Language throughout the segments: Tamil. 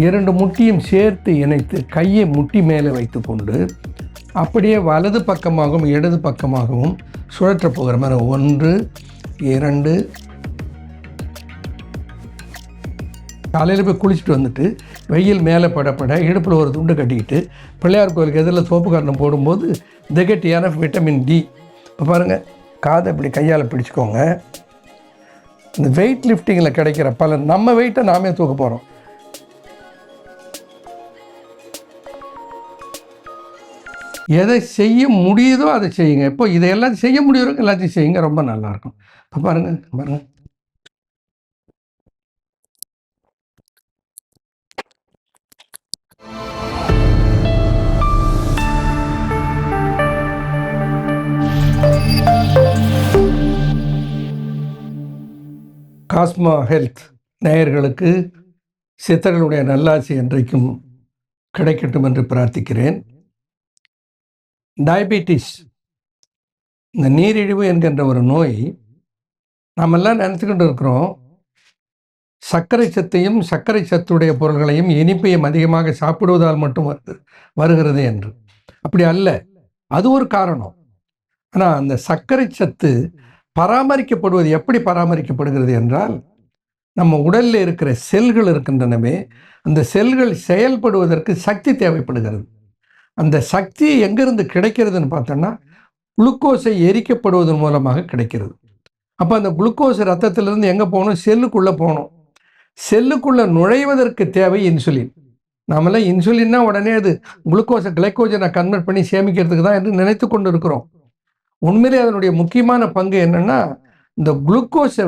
2 முட்டியும் சேர்த்து இணைத்து கையை முட்டி மேலே வைத்துக்கொண்டு அப்படியே வலது பக்கமாகவும் இடது பக்கமாகவும் சுழற்ற போகிற மாதிரி 1 2. காலையில் போய் குளிச்சுட்டு வந்துட்டு வெயில் மேலே படப்பட இடுப்பில் ஒரு துண்டு கட்டிக்கிட்டு பிள்ளையார் கோயிலுக்கு எதிரில் சோப்பு காரணம் போடும்போது திகட்டியான விட்டமின் டி. இப்போ பாருங்கள், காதை இப்படி கையால் பிடிச்சிக்கோங்க. இந்த வெயிட் லிஃப்டிங்கில் கிடைக்கிற பலன் நம்ம வெயிட்டை நாமே தூக்க போகிறோம். எதை செய்ய முடியுதோ அதை செய்யுங்க. இப்போ இதை எல்லாத்தையும் செய்ய முடியுறவங்க எல்லாத்தையும் செய்யுங்க, ரொம்ப நல்லாயிருக்கும். இப்போ பாருங்கள். காஸ்மா ஹெல்த் நேயர்களுக்கு சித்தர்களுடைய நல்லாசி என்றைக்கும் கிடைக்கட்டும் என்று பிரார்த்திக்கிறேன். டயபெட்டிஸ், இந்த நீரிழிவு என்கின்ற ஒரு நோய் நாமெல்லாம் நினச்சிக்கிட்டு இருக்கிறோம். சர்க்கரை சத்தையும் சர்க்கரை சத்துடைய பொருள்களையும் இனிப்பையும் அதிகமாக சாப்பிடுவதால் மட்டும் வருகிறது என்று. அப்படி அல்ல, அது ஒரு காரணம். ஆனால் அந்த சர்க்கரை சத்து பராமரிக்கப்படுவது எப்படி பராமரிக்கப்படுகிறது என்றால், நம்ம உடலில் இருக்கிற செல்கள் இருக்கின்றனவே, அந்த செல்கள் செயல்படுவதற்கு சக்தி தேவைப்படுகிறது. அந்த சக்தி எங்கிருந்து கிடைக்கிறதுன்னு பார்த்தோன்னா, குளுக்கோஸை எரிக்கப்படுவதன் மூலமாக கிடைக்கிறது. அப்போ அந்த குளுக்கோஸ் ரத்தத்திலிருந்து எங்கே போகணும்? செல்லுக்குள்ளே போகணும். செல்லுக்குள்ளே நுழைவதற்கு தேவை இன்சுலின். நாமெல்லாம் இன்சுலின்னா உடனே அது குளுக்கோஸை கிளைக்கோஜனை கன்வெர்ட் பண்ணி சேமிக்கிறதுக்கு தான் என்று நினைத்து கொண்டு இருக்கிறோம். உண்மையிலே அதனுடைய முக்கியமான பங்கு என்னென்னா, இந்த குளுக்கோஸை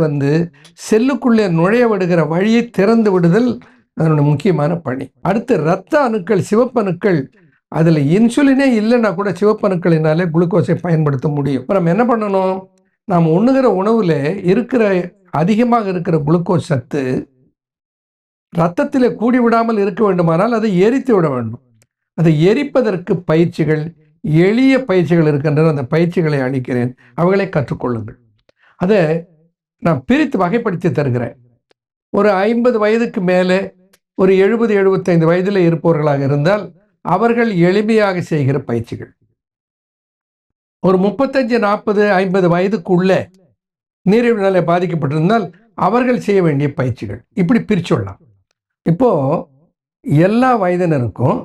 செல்லுக்குள்ளே நுழைய விடுகிற வழியை திறந்து விடுதல் அதனுடைய முக்கியமான பணி. அடுத்து இரத்த அணுக்கள், சிவப்பணுக்கள், அதில் இன்சுலினே இல்லைன்னா கூட சிவப்பணுக்களினாலே குளுக்கோஸை பயன்படுத்த முடியும். இப்போ நம்ம என்ன பண்ணணும்? நாம் உண்ணுகிற உணவில் அதிகமாக இருக்கிற குளுக்கோஸ் சத்து இரத்தத்தில் கூடி விடாமல் இருக்க வேண்டுமானால் அதை எரித்து விட வேண்டும். அதை எரிப்பதற்கு பயிற்சிகள், எளிய பயிற்சிகள் இருக்கின்றன. அந்த பயிற்சிகளை அளிக்கிறேன், அவைகளை கற்றுக்கொள்ளுங்கள். அதை நான் பிரித்து வகைப்படுத்தி தருகிறேன். ஒரு 50 வயதுக்கு மேலே ஒரு 70-75 வயதில் இருப்பவர்களாக இருந்தால் அவர்கள் எளிமையாக செய்கிற பயிற்சிகள். ஒரு 35-40-50 வயதுக்குள்ளே நீரிழிவு நோயால் பாதிக்கப்பட்டிருந்தால் அவர்கள் செய்ய வேண்டிய பயிற்சிகள். இப்படி பிரிச்சுடலாம். இப்போது எல்லா வயதினருக்கும்,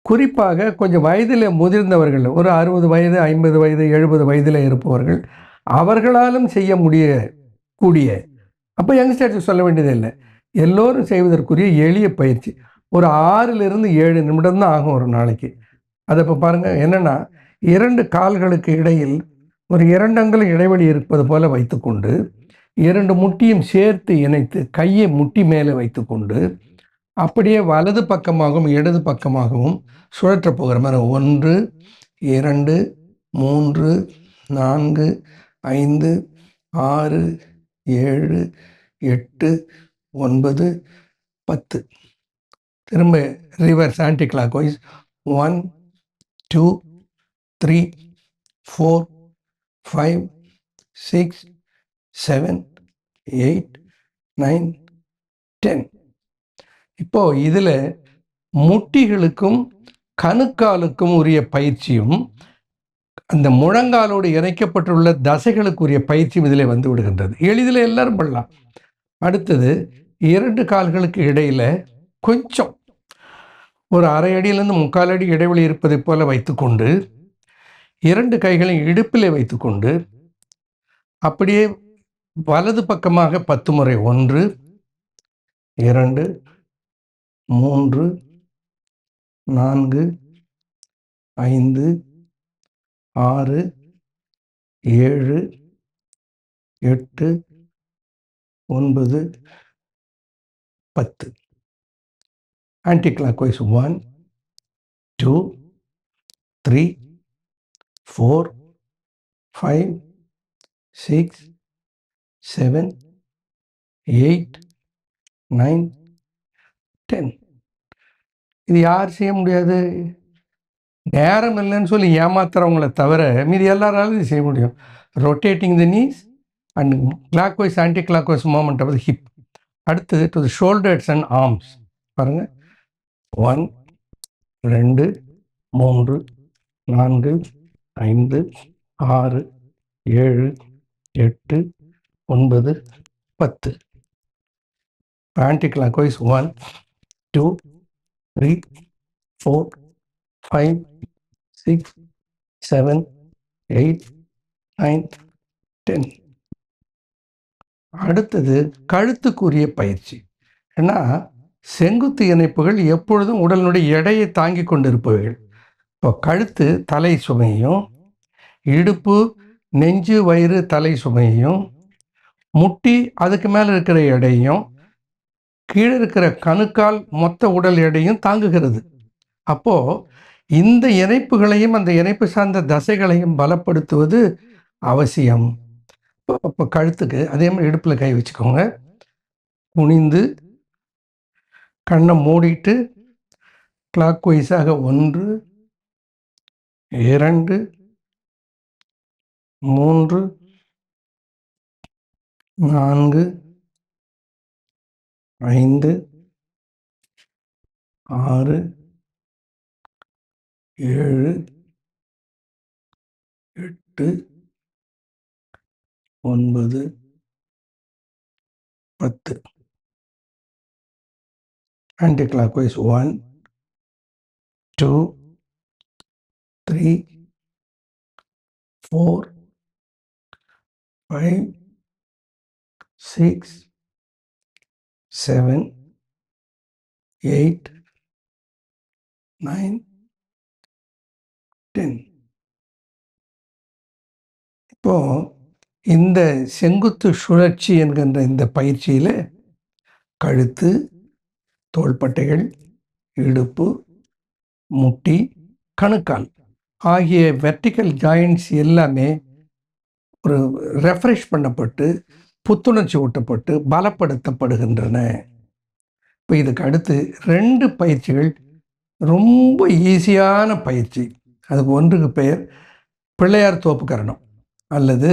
குறிப்பாக கொஞ்சம் வயதில் முதிர்ந்தவர்கள், ஒரு 60 வயது, 50 வயது, 70 வயதில் இருப்பவர்கள், அவர்களாலும் செய்ய கூடிய, அப்போ யங்ஸ்டர்ஸ் சொல்ல வேண்டியதே இல்லை, எல்லோரும் செய்வதற்குரிய எளிய பயிற்சி. ஒரு 6-7 நிமிடம் தான் ஆகும் ஒரு நாளைக்கு. அதை இப்போ பாருங்கள், என்னென்னா 2 கால்களுக்கு இடையில் ஒரு 2 அங்குலம் இடைவெளி இருப்பது போல் வைத்துக்கொண்டு 2 முட்டியும் சேர்த்து இணைத்து கையை முட்டி மேலே வைத்துக்கொண்டு அப்படியே வலது பக்கமாகவும் இடது பக்கமாகவும் சுழற்ற போகிற மாதிரி 1 2 3 4 5 6 7 8 9 10. திரும்ப ரிவர்ஸ் ஆன்டி கிளாக் வைஸ் 1 2 3 4 5 6 7 8 9 10. இப்போது இதில் முட்டிகளுக்கும் கணுக்காலுக்கும் உரிய பயிற்சியும் அந்த முழங்காலோடு இணைக்கப்பட்டுள்ள தசைகளுக்குரிய பயிற்சியும் இதில் வந்து விடுகின்றது. எளிதில் எல்லாரும் பண்ணலாம். அடுத்தது 2 கால்களுக்கு இடையில் கொஞ்சம் ஒரு அரை அடியிலேருந்து 3/4 அடி இடைவெளி இருப்பதை போல வைத்துக்கொண்டு 2 கைகளையும் இடுப்பிலே வைத்துக்கொண்டு அப்படியே வலது பக்கமாக 10 முறை 1 2 3 4 5 6 7 8 9 10. Anticlockwise 1 2 3 4 5 6 7 8 9 10. இது யார் செய்ய முடியாது? நேரம் இல்லைன்னு சொல்லி ஏமாத்துறவங்களை தவிர மீது எல்லாராலும் இது செய்ய முடியும். Rotating the knees and clockwise anticlockwise movement of the hip. அடுத்தது to the shoulders and arms. பாருங்கள், 1 2 3 4 5 6 7 8 9 10. Anticlockwise 1 2 3 4 5 6 7 8 9 10. அடுத்தது கழுத்துக்குரிய பயிற்சி. ஏன்னா செங்குத்து இணைப்புகள் எப்பொழுதும் உடலினுடைய எடையை தாங்கி கொண்டிருப்பவைகள். இப்போ கழுத்து தலை சுமையையும், இடுப்பு நெஞ்சு வயிறு தலை சுமையையும், முட்டி அதுக்கு மேலே இருக்கிற எடையும், கீழே இருக்கிற கணுக்கால் மொத்த உடல் எடையும் தாங்குகிறது. அப்போது இந்த இணைப்புகளையும் அந்த இணைப்பு சார்ந்த தசைகளையும் பலப்படுத்துவது அவசியம். இப்போ கழுத்துக்கு அதே மாதிரி இடுப்பில் கை வச்சுக்கோங்க. குனிந்து கண்ணை மூடிட்டு கிளாக் வைஸாக 1 2 3 4 5 6 7 8 9 10. Anticlockwise 1 2 3 4 5 6 7 8 9 10. இப்போ இந்த செங்குத்து சுழற்சி என்கின்ற இந்த பயிற்சியில் கழுத்து, தோள்பட்டைகள், இடுப்பு, முட்டி, கணுக்கால் ஆகிய வெர்டிக்கல் ஜாயின்ட்ஸ் எல்லாமே ஒரு ரெஃப்ரெஷ் பண்ணப்பட்டு புத்துணர்ச்சி ஊட்டப்பட்டு பலப்படுத்தப்படுகின்றன. இப்போ இதுக்கு அடுத்து 2 பயிற்சிகள் ரொம்ப ஈஸியான பயிற்சி. அதுக்கு ஒன்றுக்கு பெயர் பிள்ளையார் தோப்பு கரணம் அல்லது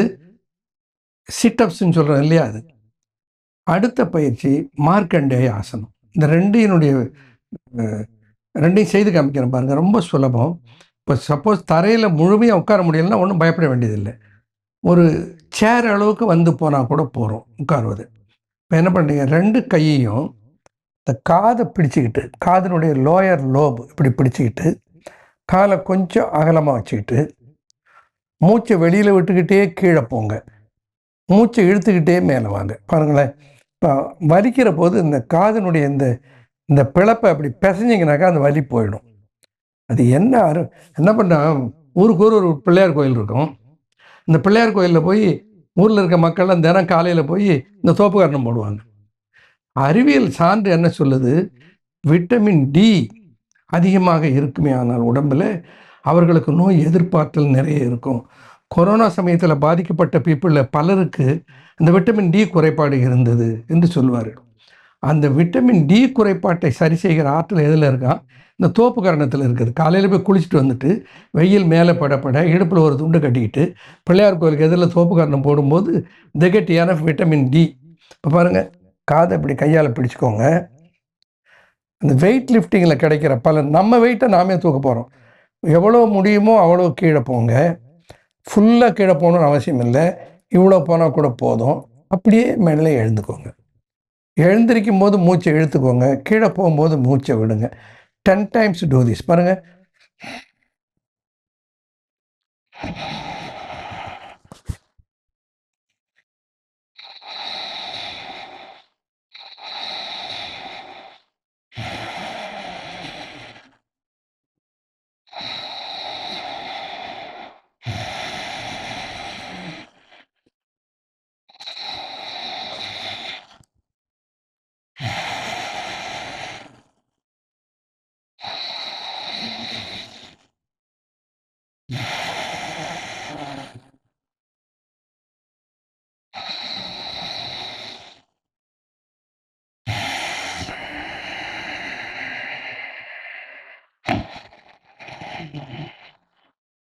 சிட்டப்ஸ்ன்னு சொல்கிறோம் இல்லையா, அது. அடுத்த பயிற்சி மார்க்கண்டேய ஆசனம். இந்த ரெண்டையும் செய்து காமிக்கிறேன் பாருங்கள், ரொம்ப சுலபம். இப்போ சப்போஸ் தரையில் முழுமையாக உட்கார முடியலைன்னா ஒன்றும் பயப்பட வேண்டியதில்லை. ஒரு சேர் அளவுக்கு வந்து போனால் கூட போகிறோம் உட்காருவது. இப்போ என்ன பண்ணுறீங்க, 2 கையையும் இந்த காதை பிடிச்சிக்கிட்டு, காதினுடைய லோயர் லோப் இப்படி பிடிச்சிக்கிட்டு, காலை கொஞ்சம் அகலமாக வச்சுக்கிட்டு, மூச்சை வெளியில் விட்டுக்கிட்டே கீழே போங்க, மூச்சை இழுத்துக்கிட்டே மேலே வாங்க. பாருங்களேன், இப்போ வலிக்கிற போது இந்த காதினுடைய இந்த பிளப்பை அப்படி பிசைஞ்சிங்கனாக்கா அந்த வலி போயிடும். அது என்ன பண்ணால் ஊருக்கு ஒரு பிள்ளையார் கோயில் இருக்கும். இந்த பிள்ளையார் கோயிலில் போய் ஊரில் இருக்க மக்கள்லாம் தினம் காலையில் போய் இந்த தோப்பு கரணம் போடுவாங்க. அறிவியல் சான்று என்ன சொல்லுது, விட்டமின் டி அதிகமாக இருக்குமே ஆனால் உடம்பில் அவர்களுக்கு நோய் எதிர்ப்பாற்றல் நிறைய இருக்கும். கொரோனா சமயத்தில் பாதிக்கப்பட்ட பீப்புளில் பலருக்கு இந்த விட்டமின் டி குறைபாடு இருந்தது என்று சொல்லுவார். அந்த விட்டமின் டி குறைபாட்டை சரி செய்கிற ஆற்றல் எதில் இருக்கான், இந்த தோப்பு கரணத்தில் இருக்குது. காலையில் போய் குளிச்சுட்டு வந்துட்டு வெயில் மேலே படப்பட இடுப்பில் ஒரு துண்டு கட்டிக்கிட்டு பிள்ளையார் கோயிலுக்கு எதிரில் தோப்பு கரணம் போடும்போது they get enough vitamin D. இப்போ பாருங்கள், காதை இப்படி கையால் பிடிச்சிக்கோங்க. அந்த வெயிட் லிஃப்டிங்கில் கிடைக்கிற பலன், நம்ம வெயிட்டை நாமே தூக்க போகிறோம். எவ்வளோ முடியுமோ அவ்வளோ கீழே போங்க. ஃபுல்லாக கீழே போகணுன்னு அவசியம் இல்லை, இவ்வளோ போனால் கூட போதும். அப்படியே மேலே எழுந்துக்கோங்க. எழுந்திருக்கும் போது மூச்சை இழுத்துக்கோங்க, கீழே போகும்போது மூச்சை விடுங்க. 10 times do this. பாருங்கள்,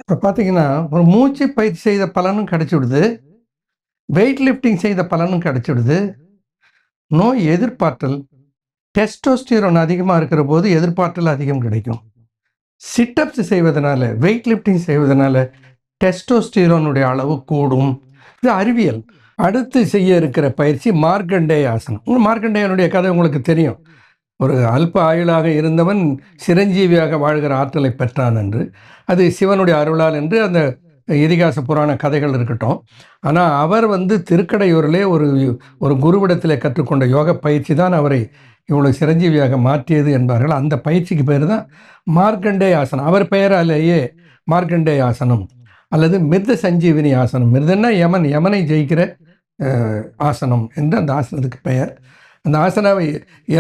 இப்போ பார்த்தீங்கன்னா ஒரு மூச்சு பயிற்சி செய்த பலனும் கிடச்சிடுது, வெயிட் லிஃப்டிங் செய்த பலனும் கிடச்சிடுது, நோய் எதிர்ப்பாற்றல் டெஸ்டோஸ்டிரோன் அதிகமாக இருக்கிற போது எதிர்பார்த்தல் அதிகம் கிடைக்கும். சிட்டப்ஸ் செய்வதனால, வெயிட் லிஃப்டிங் செய்வதனால டெஸ்டோஸ்டிரோனுடைய அளவு கூடும். இது அறிவியல். அடுத்து செய்ய இருக்கிற பயிற்சி மார்க்கண்டேய ஆசனம். மார்க்கண்டேயனுடைய கதை உங்களுக்கு தெரியும். ஒரு அல்ப ஆயுளாக இருந்தவன் சிரஞ்சீவியாக வாழ்கிற ஆற்றலை பெற்றான் என்று. அது சிவனுடைய அருளால் என்று அந்த இதிகாச புராண கதைகள் இருக்கட்டும். ஆனால் அவர் திருக்கடையூரிலே ஒரு குருவிடத்தில் கற்றுக்கொண்ட யோக பயிற்சி தான் அவரை இவ்வளோ சிரஞ்சீவியாக மாற்றியது என்பார்கள். அந்த பயிற்சிக்கு பேர் தான் மார்க்கண்டேய ஆசனம். அவர் பெயராலேயே மார்க்கண்டேய ஆசனம் அல்லது மிருத சஞ்சீவினி ஆசனம். மிருதன்னா யமனை ஜெயிக்கிற ஆசனம் என்று அந்த ஆசனத்துக்கு பெயர். அந்த ஆசனாவை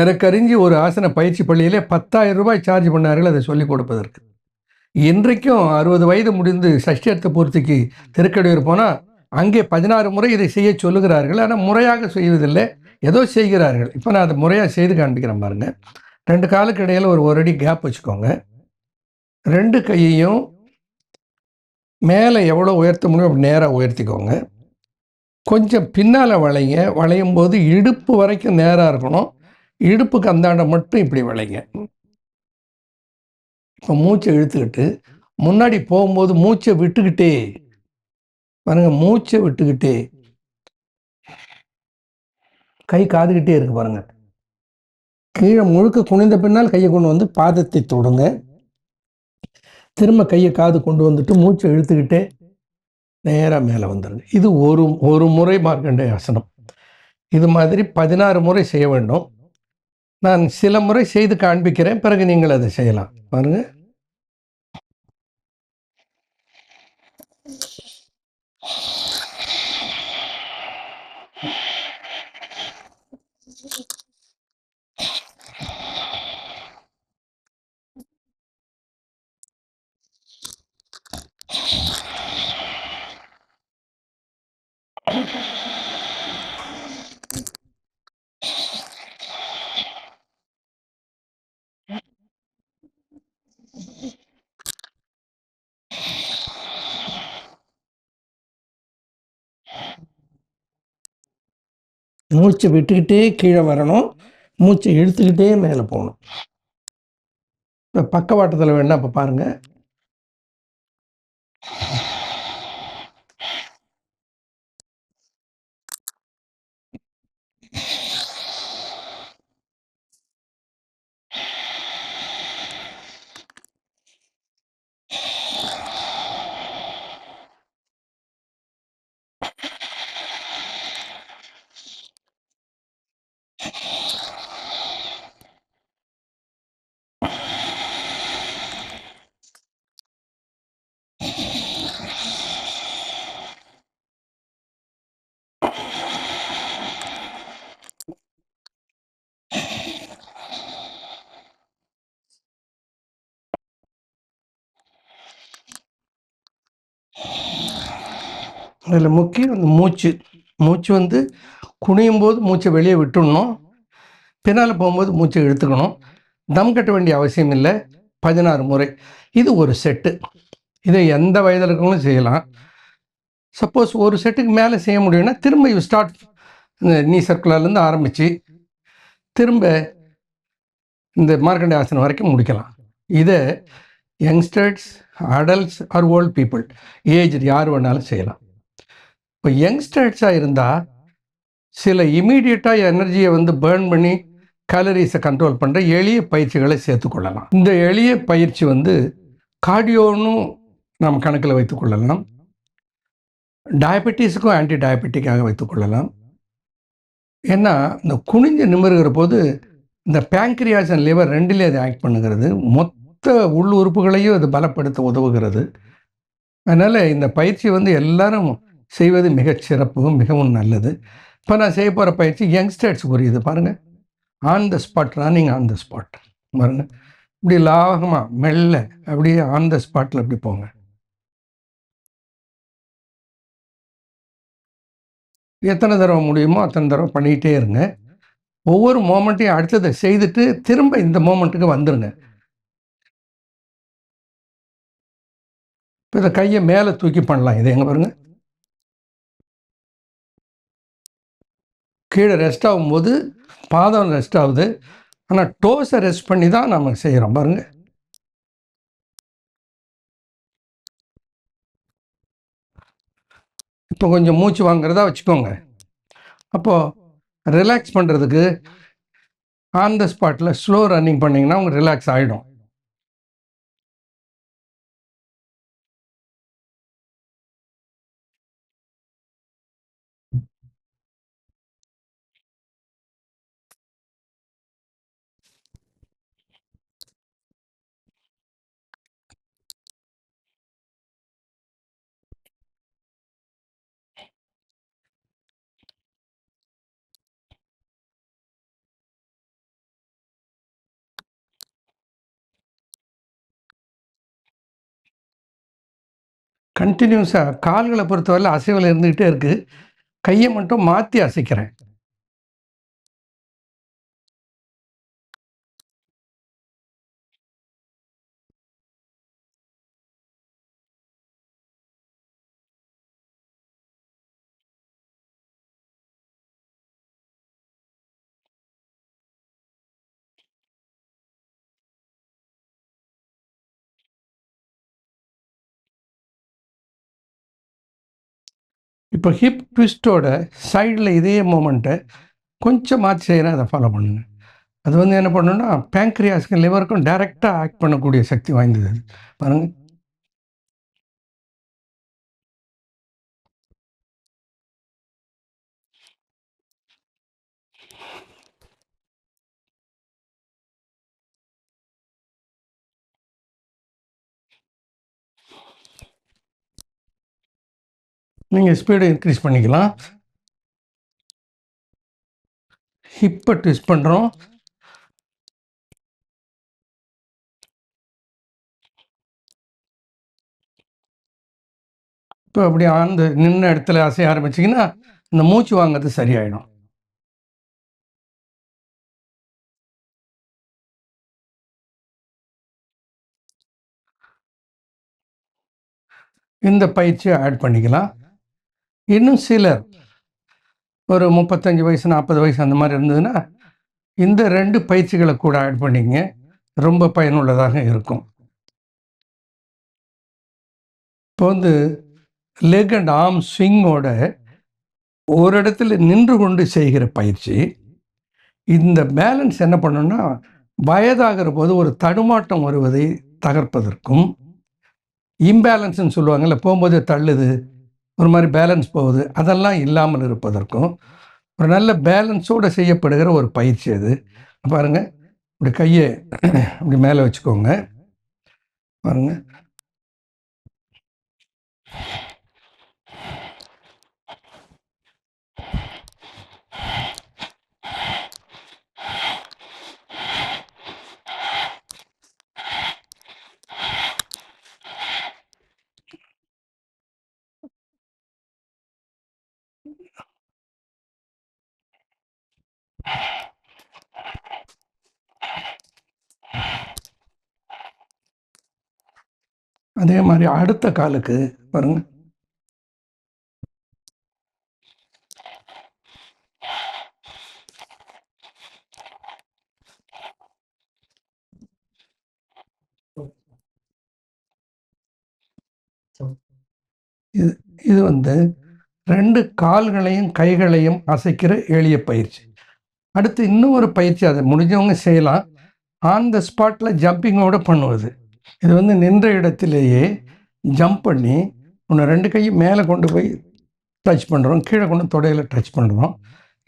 எனக்கறிஞ்சு ஒரு ஆசன பயிற்சி பள்ளியிலே 10,000 ரூபாய் சார்ஜ் பண்ணார்கள் அதை சொல்லிக் கொடுப்பதற்கு. இன்றைக்கும் 60 வயது முடிந்து சஷ்டியர்த்த பூர்த்திக்கு திருக்கடையூர் போனால் அங்கே 16 முறை இதை செய்ய சொல்லுகிறார்கள். ஆனால் முறையாக செய்வதில்லை, ஏதோ செய்கிறார்கள். இப்போ நான் அதை முறையாக செய்து காண்பிக்கிறேன் பாருங்கள். 2 காலுக்கு இடையில் ஒரு அடி கேப் வச்சுக்கோங்க. 2 கையையும் மேலே எவ்வளோ உயர்த்த முடியும் அப்படி நேராக உயர்த்திக்கோங்க. கொஞ்சம் பின்னால் வளையும் போது இடுப்பு வரைக்கும் நேராக இருக்கணும். இடுப்புக்கு அந்தாண்ட மட்டும் இப்படி வளைங்க. இப்போ மூச்சை இழுத்துக்கிட்டு முன்னாடி போகும்போது மூச்சை விட்டுக்கிட்டே பாருங்க. மூச்சை விட்டுக்கிட்டே கை காதுகிட்டே இருக்கு பாருங்க. கீழே முழுக்க குனிந்த பின்னால் கையை கொண்டு வந்து பாதத்தை தொடுங்க. திரும்ப கையை காது கொண்டு வந்துட்டு மூச்சை இழுத்துக்கிட்டே நேராக மேலே வந்துடுங்க. இது ஒரு முறை மார்க்கண்டேய ஆசனம். இது மாதிரி 16 முறை செய்ய வேண்டும். நான் சில முறை செய்து காண்பிக்கிறேன், பிறகு நீங்கள் அதை செய்யலாம். பாருங்க. மூச்சை விட்டுக்கிட்டே கீழே வரணும், மூச்சை இழுத்துக்கிட்டே மேலே போகணும். இப்போ பக்கவாட்டத்தில் வேணா இப்போ பாருங்கள். அதில் முக்கியம் அந்த மூச்சு குனியும் போது மூச்சை வெளியே விட்டுடணும், பின்னால் போகும்போது மூச்சை இழுத்துக்கணும். தம் கட்ட வேண்டிய அவசியம் இல்லை. 16 முறை. இது ஒரு செட்டு. இதை எந்த வயதில் இருக்கவங்களும் செய்யலாம். சப்போஸ் ஒரு செட்டுக்கு மேலே செய்ய முடியும்னா திரும்ப ஸ்டார்ட் நீ சர்க்குலர்லேருந்து ஆரம்பித்து திரும்ப இந்த மார்க்கண்டேய ஆசனம் வரைக்கும் முடிக்கலாம். இதை youngsters, adults or old people, age யார் வேணாலும் செய்யலாம். இப்போ யங்ஸ்டர்ஸாக இருந்தால் சில இமீடியட்டாக எனர்ஜியை பேர்ன் பண்ணி கேலரிஸை கண்ட்ரோல் பண்ணுற எளிய பயிற்சிகளை சேர்த்துக்கொள்ளலாம். இந்த எளிய பயிற்சி கார்டியோன்னு நாம் கணக்கில் வைத்துக்கொள்ளலாம். டயபெட்டிஸுக்கும் ஆன்டி டயபெட்டிக்காக வைத்துக்கொள்ளலாம். ஏன்னா இந்த குனிஞ்சு நிமிருகிற போது இந்த பேங்க்ரியாஸ் அண்ட் லிவர் ரெண்டிலே அது ஆக்ட் பண்ணுகிறது. மொத்த உள் உறுப்புகளையும் அது பலப்படுத்த உதவுகிறது. அதனால் இந்த பயிற்சி எல்லாரும் செய்வது மிகச் சிறப்பு, மிகவும் நல்லது. இப்போ நான் செய்ய போகிற பயிற்சி யங்ஸ்டர்ஸ் புரியுது பாருங்கள். On the spot, running on the spot பாருங்கள். இப்படி லாகமாக மெல்ல அப்படியே ஆன் த ஸ்பாட்டில் அப்படி போங்க. எத்தனை தடவை முடியுமோ அத்தனை தடவை பண்ணிக்கிட்டே இருங்க. ஒவ்வொரு மோமெண்ட்டையும் அடுத்ததை செய்துட்டு திரும்ப இந்த மோமெண்ட்டுக்கு வந்துடுங்க. இப்போ இதை கையை மேலே தூக்கி பண்ணலாம். இது எங்கே பாருங்கள். கீழே ரெஸ்ட் ஆகும்போது பாதம் ரெஸ்ட் ஆகுது, ஆனால் டோஸை ரெஸ்ட் பண்ணி தான் நம்ம செய்கிறோம் பாருங்கள். இப்போ கொஞ்சம் மூச்சு வாங்குறதா வச்சுக்கோங்க. அப்போது ரிலாக்ஸ் பண்ணுறதுக்கு ஆன் த ஸ்பாட்டில் ஸ்லோ ரன்னிங் பண்ணிங்கன்னா உங்களுக்கு ரிலாக்ஸ் ஆகிடும். கண்டினியூஸாக கால்களை பொறுத்தவரை அசைவில் இருந்துக்கிட்டே இருக்குது. கையை மட்டும் மாற்றி அசைக்கிறேன். இப்போ ஹிப் ட்விஸ்ட்டோட சைடில் இதே மூமெண்ட்டை கொஞ்சம் மாற்றி செய்கிறேன். அதை ஃபாலோ பண்ணுங்க. அது வந்து என்ன பண்ணணும்னா பேங்க்ரியாஸ்க்கும் லிவருக்கும் டைரெக்டாக ஆக்ட் பண்ணக்கூடிய சக்தி வாய்ந்தது. பாருங்கள். நீங்கள் ஸ்பீடை இன்க்ரீஸ் பண்ணிக்கலாம். ஹிப்பை ட்விஸ்ட் பண்ணுறோம். இப்போ அப்படி அந்த நின்ன இடத்துல அசைய ஆரம்பிச்சிங்கன்னா இந்த மூச்சு வாங்கிறது சரியாயிடும். இந்த பயிற்சியை ஆட் பண்ணிக்கலாம். இன்னும் சிலர் ஒரு 35 வயசு 40 வயசு அந்த மாதிரி இருந்ததுன்னா இந்த 2 பயிற்சிகளை கூட ஆட் பண்ணிங்க. ரொம்ப பயனுள்ளதாக இருக்கும். இப்போ வந்து லெக் அண்ட் ஆர்ம் ஸ்விங்கோட ஒரு இடத்துல நின்று கொண்டு செய்கிற பயிற்சி. இந்த பேலன்ஸ் என்ன பண்ணணும்னா வயதாகிற போது ஒரு தடுமாட்டம் வருவதை தகர்ப்பதற்கும், இம்பேலன்ஸ்ன்னு சொல்லுவாங்கல்ல, போகும்போது தள்ளுது, ஒரு மாதிரி பேலன்ஸ் போகுது, அதெல்லாம் இல்லாமல் இருப்பதற்கும் ஒரு நல்ல பேலன்ஸோடு செய்யப்படுகிற ஒரு பயிற்சி அது. பாருங்கள், இப்படி கையை இப்படி மேலே வச்சுக்கோங்க. பாருங்கள், அதே மாதிரி அடுத்த காலுக்கு பாருங்கள். இது வந்து 2 கால்களையும் கைகளையும் அசைக்கிற எளிய பயிற்சி. அடுத்து இன்னும் ஒரு பயிற்சி, அதை முடிஞ்சவங்க செய்யலாம். ஆன் த ஸ்பாட்டில் ஜம்பிங்கோடு பண்ணுவது. இது வந்து நின்ற இடத்திலேயே ஜம்ப் பண்ணி ஒன்று 2 கையும் மேலே கொண்டு போய் டச் பண்ணுறோம், கீழே கொண்டு தொடையில் டச் பண்ணுறோம்.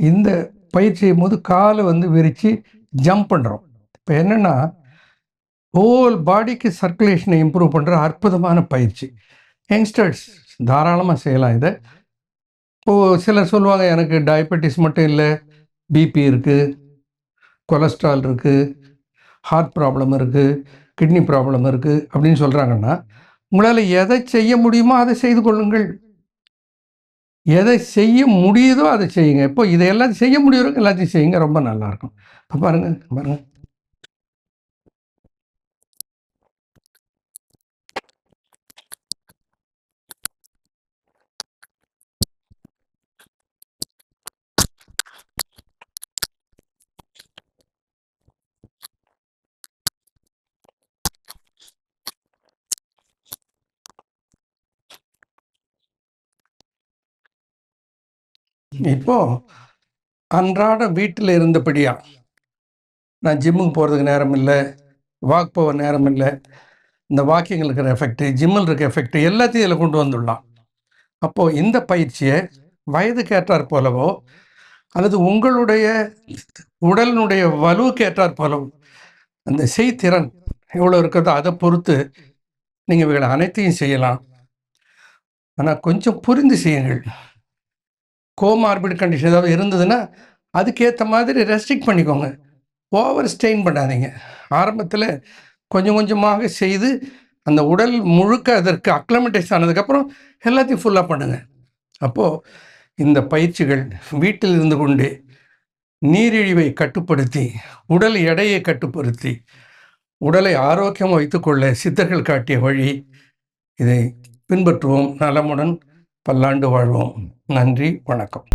இந்த பயிற்சி செய்யும் போது காலை வந்து விரித்து ஜம்ப் பண்ணுறோம். இப்போ என்னென்னா ஹோல் பாடிக்கு சர்க்குலேஷனை இம்ப்ரூவ் பண்ணுற அற்புதமான பயிற்சி. யங்ஸ்டர்ஸ் தாராளமாக செய்யலாம் இதை. இப்போது சிலர் சொல்லுவாங்க, எனக்கு டயபெட்டிஸ் மட்டும் இல்லை, பிபி இருக்குது, கொலஸ்ட்ரால் இருக்குது, ஹார்ட் ப்ராப்ளம் இருக்குது, கிட்னி ப்ராப்ளம் இருக்குது அப்படின்னு சொல்கிறாங்கன்னா, உங்களால் எதை செய்ய முடியுமோ அதை செய்து கொள்ளுங்கள். எதை செய்ய முடியுதோ அதை செய்யுங்க. இப்போ இதையெல்லாம் செய்ய முடியறவங்க எல்லாத்தையும் செய்யுங்க, ரொம்ப நல்லாயிருக்கும். இப்போ பாருங்கள் பாருங்கள். இப்போது அன்றாட வீட்டில் இருந்தபடியா நான் ஜிம்முக்கு போகிறதுக்கு நேரம் இல்லை, வாக் போக நேரம் இல்லை, இந்த வாக்கிங்கில் இருக்கிற எஃபெக்ட்டு, ஜிம்மில் இருக்க எஃபெக்ட்டு எல்லாத்தையும் இதில் கொண்டு வந்துடலாம். அப்போது இந்த பயிற்சியை வயதுக்கு ஏற்றாற் போலவோ அல்லது உங்களுடைய உடலினுடைய வலுவுக்கு ஏற்றாற் போலவோ அந்த செய்திறன் எவ்வளோ இருக்கிறதோ அதை பொறுத்து நீங்கள் இவைகளை அனைத்தையும் செய்யலாம். ஆனால் கொஞ்சம் புரிந்து செய்யுங்கள். கோமார்பிட் கண்டிஷன் ஏதாவது இருந்ததுன்னா அதுக்கேற்ற மாதிரி ரெஸ்ட்ரிக்ட் பண்ணிக்கோங்க. ஓவர் ஸ்ட்ரெயின் பண்ணாதீங்க. ஆரம்பத்தில் கொஞ்சம் கொஞ்சமாக செய்து அந்த உடல் முழுக்க அதற்கு அக்ளமெண்டைஸ் ஆனதுக்கப்புறம் எல்லாத்தையும் ஃபுல்லாக பண்ணுங்கள். அப்போது இந்த பயிற்சிகள் வீட்டில் இருந்து கொண்டே நீரிழிவை கட்டுப்படுத்தி, உடல் எடையை கட்டுப்படுத்தி, உடலை ஆரோக்கியமாக வைத்துக்கொள்ள சித்தர்கள் காட்டிய வழி. இதை பின்பற்றுவோம். நலமுடன் பல்லாண்டு வாழ்வோம். நன்றி, வணக்கம்.